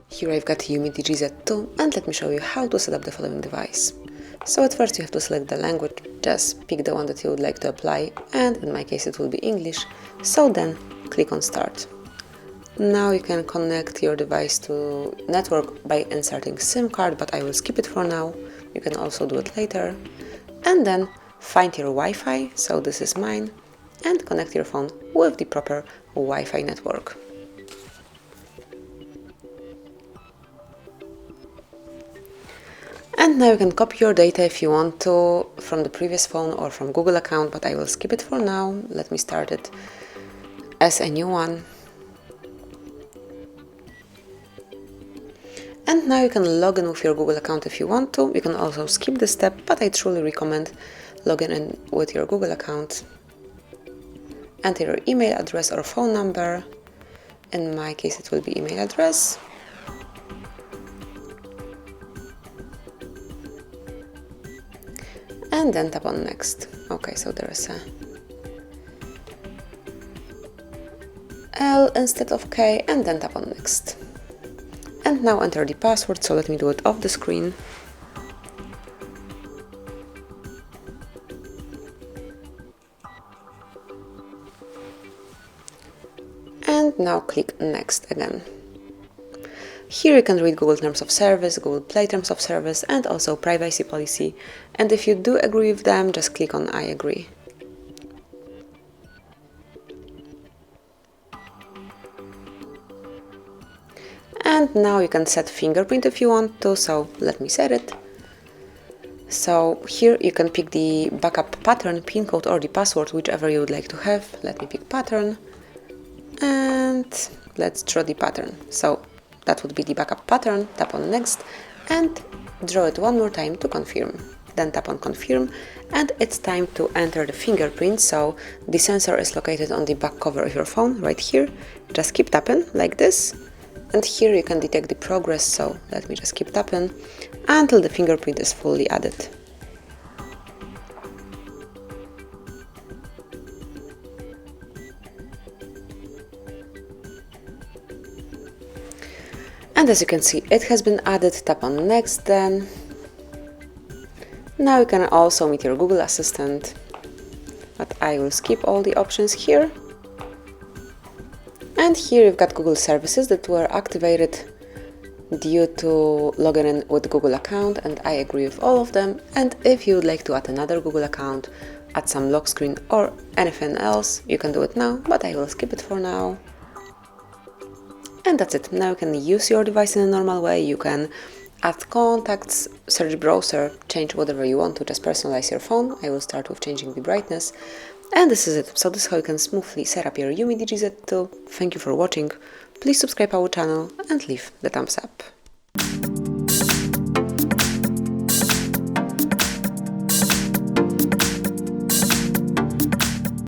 Here I've got UMIDIGI Z2, and let me show you how to set up the following device. So at first you have to select the language, just pick the one that you would like to apply, and in my case it will be English, so then click on Start. Now you can connect your device to network by inserting SIM card, but I will skip it for now. You can also do it later. And then find your Wi-Fi, so this is mine, and connect your phone with the proper Wi-Fi network. And now you can copy your data if you want to from the previous phone or from Google account, but I will skip it for now. Let me start it as a new one. And now you can log in with your Google account if you want to. You can also skip this step, but I truly recommend logging in with your Google account. Enter your email address or phone number. In my case it will be email address. And then tap on Next. Okay, so there is a L instead of K, and then tap on Next. And now enter the password, so let me do it off the screen. And now click Next again. Here you can read Google Terms of Service, Google Play Terms of Service, and also privacy policy. And if you do agree with them, just click on I agree. And now you can set fingerprint if you want to, so let me set it. So here you can pick the backup pattern, pin code, or the password, whichever you would like to have. Let me pick pattern, and let's draw the pattern. So that would be the backup pattern. Tap on Next and draw it one more time to confirm. Then tap on Confirm, and it's time to enter the fingerprint. So the sensor is located on the back cover of your phone, right here. Just keep tapping like this, and here you can detect the progress. So let me just keep tapping until the fingerprint is fully added. And as you can see, it has been added. Tap on Next then. Now you can also meet your Google Assistant, but I will skip all the options here. And here you've got Google services that were activated due to logging in with Google account, and I agree with all of them. And if you would like to add another Google account, add some lock screen or anything else, you can do it now, but I will skip it for now. And that's it. Now you can use your device in a normal way. You can add contacts, search browser, change whatever you want to, just personalize your phone. I will start with changing the brightness. And this is it. So this is how you can smoothly set up your UMIDIGI Z2. Thank you for watching. Please subscribe our channel and leave the thumbs up.